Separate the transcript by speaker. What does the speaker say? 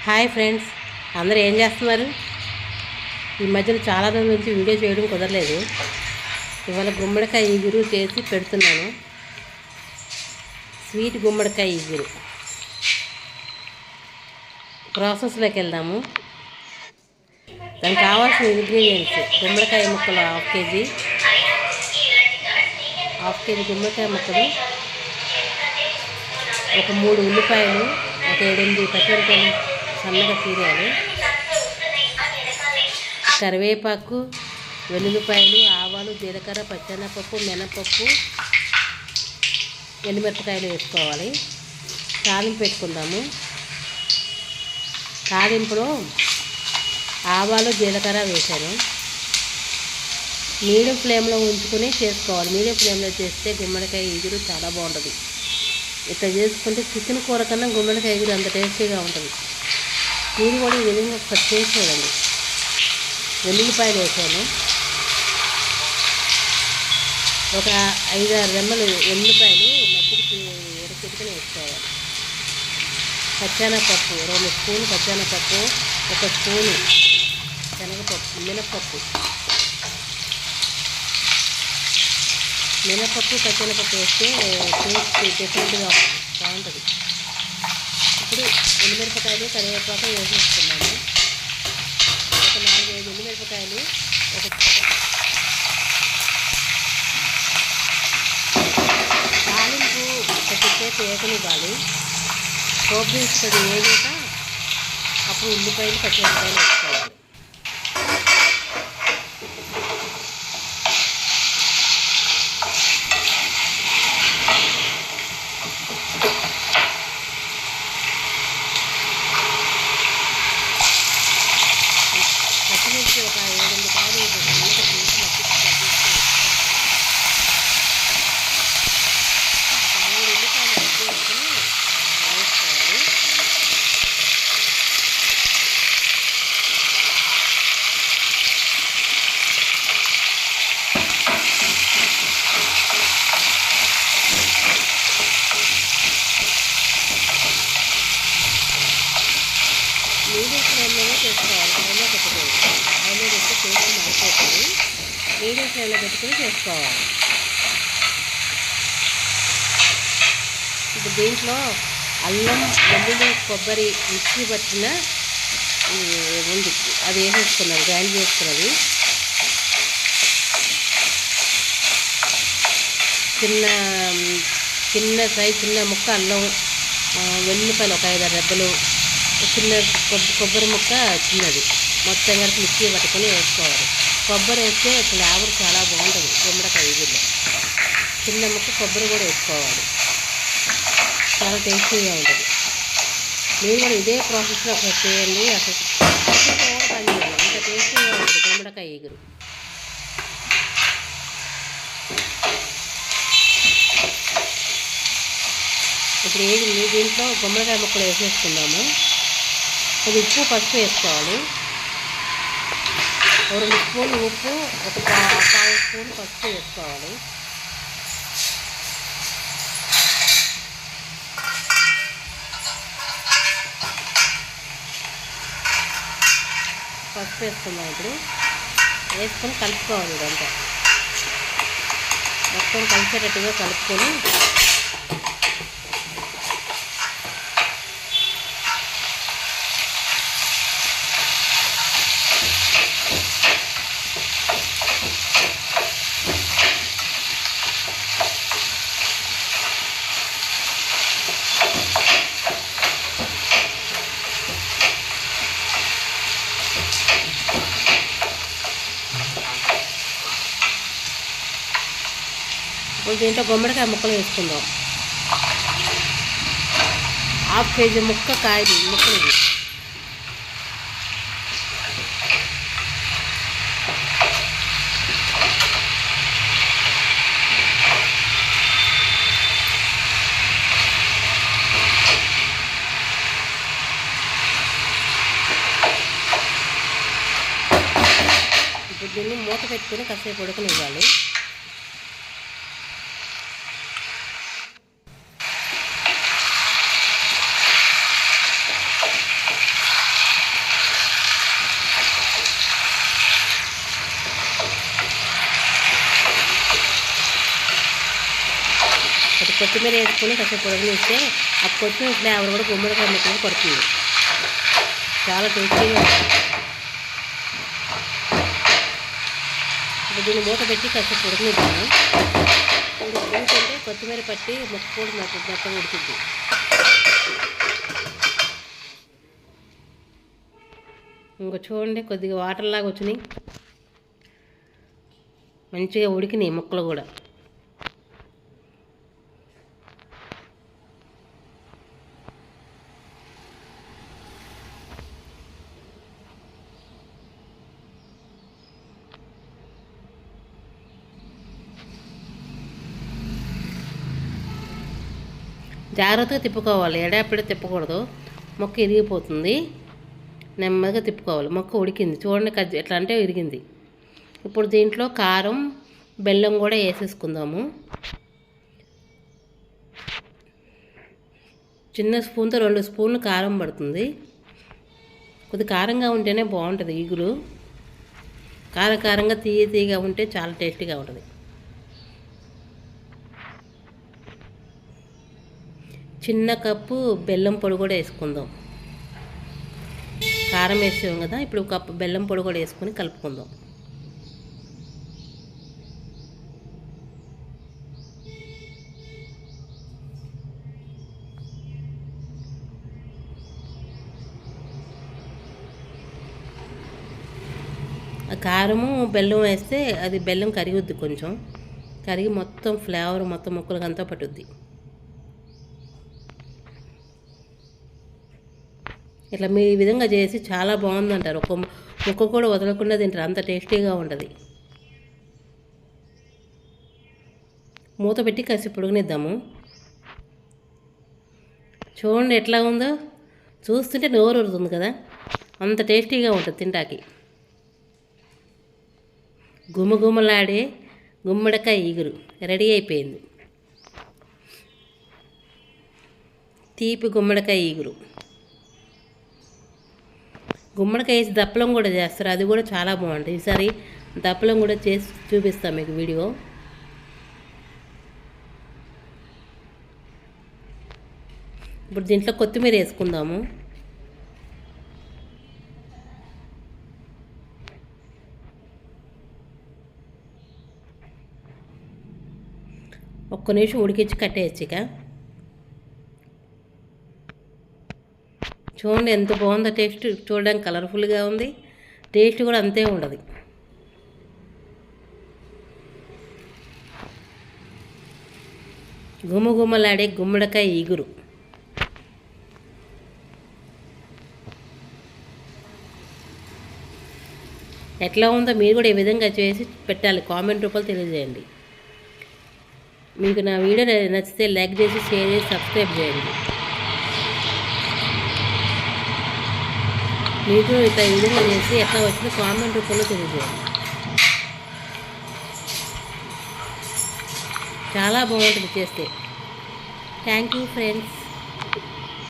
Speaker 1: Hi friends, అందరూ ఏం చేస్తున్నారు? ఈ మధ్యన చాలా రోజుల నుంచి వీడియో చేయడం కుదరలేదు. ఇవాళ గుమ్మడికాయ ఇగురు చేసి పెడుతున్నాను. స్వీట్ గుమ్మడికాయ ఇగురు ప్రాసెస్లోకి వెళ్దాము. దానికి కావాల్సిన ఇంగ్రీడియంట్స్: గుమ్మడికాయ ముక్కలు హాఫ్ కేజీ గుమ్మడికాయ ముక్కలు, ఒక 3 ఉల్లిపాయలు, ఒక 7-8 పచ్చిమిరపకాయలు సన్నగా తీరాలి, కరివేపాకు, వెల్లుల్లిపాయలు, ఆవాలు, జీలకర్ర, పచ్చెనపప్పు, మినపప్పు, ఎండుమిరపకాయలు వేసుకోవాలి. తాలింపు పెట్టుకుందాము. తాలింపులో ఆవాలు, జీలకర్ర వేసాను. మీడియం ఫ్లేమ్లో ఉంచుకొని చేసుకోవాలి. మీడియం ఫ్లేమ్లో చేస్తే గుమ్మడికాయ ఇగురు చాలా బాగుంటుంది. ఇట్లా చేసుకుంటే చికెన్ కూర కన్నా గుమ్మడికాయ ఇగురు అంత టేస్టీగా ఉంటుంది. మీరు కూడా ఈ విధంగా ఒకసారి చేసి చూడండి. వెల్లుల్లిపాయలు వేసాను. ఒక 5-6 రెమ్మలు వెల్లుల్లిపాయలు మధ్యకి ఎరకెట్టుకుని వేసుకోవాలి. పచ్చెనపప్పు 2 స్పూన్లు పచ్చెనపప్పు, 1 స్పూను శనగపప్పు, మినపప్పు పచ్చెనపప్పు వేస్తే టేస్ట్ డిఫరెంట్గా బాగుంటుంది. ఇప్పుడు ఎండుమిరపకాయలు, కరివేపాకు వేసేసుకున్నాము. ఒక 4-5 ఎండుమిరపకాయలు, ఒక తాలింపు కొద్దిసేపు వేగనివ్వాలి. కొబ్బరి ఇస్తుంది వేగాక అప్పుడు ఉల్లిపాయలు, పచ్చిమిరపకాయలు వేసుకోవాలి. పచ్చిమిర్చి ఒక 7-8 కాయలు వేసుకొని ఒక 3 ఉల్లిపాయలు వేసుకొని వేసుకోవాలి. మీడియం ఫ్లేమ్లోనే చేసుకోవాలి. హైలో పెట్టుకోవాలి. హైలో పెట్టి టేస్ట్ మారిపోతుంది. మీడియం ఫ్లేమ్లో పెట్టుకుని చేసుకోవాలి. ఇప్పుడు దీంట్లో అల్లం, వెల్లుల్లి, కొబ్బరి మిక్సీ పట్టిన ఉంది, అది వేసేసుకున్నాను. గ్రైండ్ చేసుకున్నది చిన్న ముక్క అల్లం, వెల్లుల్లిపాయలు ఒక 5-6 రెబ్బలు, చిన్న కొబ్బరి ముక్క చిన్నది, మొత్తం కలిపి మిక్సీ పట్టుకొని వేసుకోవాలి. కొబ్బరి వేస్తే ఫ్లేవర్ చాలా బాగుంటుంది గుమ్మడికాయ ఇగురులో. చిన్న ముక్క కొబ్బరి కూడా వేసుకోవాలి, చాలా టేస్టీగా ఉంటుంది. మీరు కూడా ఇదే ప్రాసెస్లో ఒకసారి చేయండి. అసలు అంత టేస్టీగా ఉంటుంది గుమ్మడికాయ ఇగురు. ఇప్పుడు దీంట్లో గుమ్మడికాయ ముక్కలు వేసేసుకుందాము. అది ఉప్పు, పసుపు వేసుకోవాలి. 2 స్పూన్లు ఉప్పు, ఒక 1/4 స్పూన్ పసుపు వేసుకోవాలి. పసుపు వేసుకుందాం. ఇప్పుడు వేసుకొని కలుపుకోవాలి. ఇదంతా మొత్తం కలిసేటట్టుగా కలుపుకొని ఇప్పుడు దీంట్లో గుమ్మడికాయ ముక్కలు వేసుకుందాం. 1/2 కేజీ ముక్కలు ఇది. ఇప్పుడు దీన్ని మూత పెట్టుకొని కాసేపు ఉడకనివ్వాలి. కొత్తిమీర వేసుకొని కాసేపు ఉడకనిస్తే ఆ కొత్తిమీర ఫ్లేవర్ కూడా గుమ్మడికాయ ముక్కలు పడుతుంది. చాలా టేస్టీగా ఉంటుంది. ఇప్పుడు దీన్ని మూత పెట్టి కాసేపు ఉడకనిద్దాము. ఎందుకంటే కొత్తిమీర పట్టి ముక్క కూడా మెత్తగా ఉడుకుద్ది. ఇంకో చూడండి, కొద్దిగా వాటర్ లాగా వచ్చినాయి, మంచిగా ఉడికినాయి ముక్కలు కూడా. జాగ్రత్తగా తిప్పుకోవాలి, ఎడాపెడ తిప్పకూడదు, మొక్క ఇరిగిపోతుంది. నెమ్మదిగా తిప్పుకోవాలి. మొక్క ఉడికింది చూడండి, ఎట్లా అంటే ఇరిగింది. ఇప్పుడు దీంట్లో కారం బెల్లం కూడా వేసేసుకుందాము. చిన్న స్పూన్తో 2 స్పూన్లు కారం పడుతుంది. కొద్ది కారంగా ఉంటేనే బాగుంటుంది. ఈగురు కారంగా తీయగా ఉంటే చాలా టేస్టీగా ఉంటుంది. చిన్న కప్పు బెల్లం పొడి కూడా వేసుకుందాం. కారం వేసాం కదా, ఇప్పుడు కప్పు బెల్లం పొడి కూడా వేసుకొని కలుపుకుందాం. కారము బెల్లం వేస్తే అది బెల్లం కరిగిద్ది, కొంచెం కరిగి మొత్తం ఫ్లేవర్ మొత్తం ముక్కలకంతా పట్టుద్ది. ఇట్లా మీ విధంగా చేసి చాలా బాగుందంటారు. ఒక ముక్క కూడా వదలకుండా తింటారు, అంత టేస్టీగా ఉంటుంది. మూత పెట్టి కాసేపు ఉడకనిద్దాము. చూడండి ఎట్లా ఉందో, చూస్తుంటే నోరు ఊరుతుంది కదా, అంత టేస్టీగా ఉంటుంది తింటాకి. గుమగుమలాడే గుమ్మడికాయ ఈగురు రెడీ అయిపోయింది. తీపి గుమ్మడికాయ ఈగురు. గుమ్మడికాయ వేసి దప్పలం కూడా చేస్తారు, అది కూడా చాలా బాగుంటుంది. ఈసారి దప్పలం కూడా చేసి చూపిస్తాం మీకు వీడియో. ఇప్పుడు దీంట్లో కొత్తిమీర వేసుకుందాము. ఒక్క నిమిషం ఉడికించి కట్టేయచ్చు. ఇక చూడండి ఎంత బాగుందో, టేస్ట్ చూడడానికి కలర్ఫుల్గా ఉంది, టేస్ట్ కూడా అంతే ఉండదు. గుమగుమలాడే గుమ్మడికాయ ఈగురు. ఎట్లా ఉందో మీరు కూడా ఈ విధంగా చేసి పెట్టాలి, కామెంట్ రూపంలో తెలియజేయండి. మీకు నా వీడియో నచ్చితే లైక్ చేసి, షేర్ చేసి, సబ్స్క్రైబ్ చేయండి. మీకు ఇట్లా ఈ విధంగా చేసి ఎట్లా వచ్చిందో కామెంట్ రూపంలో తెలియజేయండి. చాలా బాగుంటుంది చేస్తే. Thank you friends.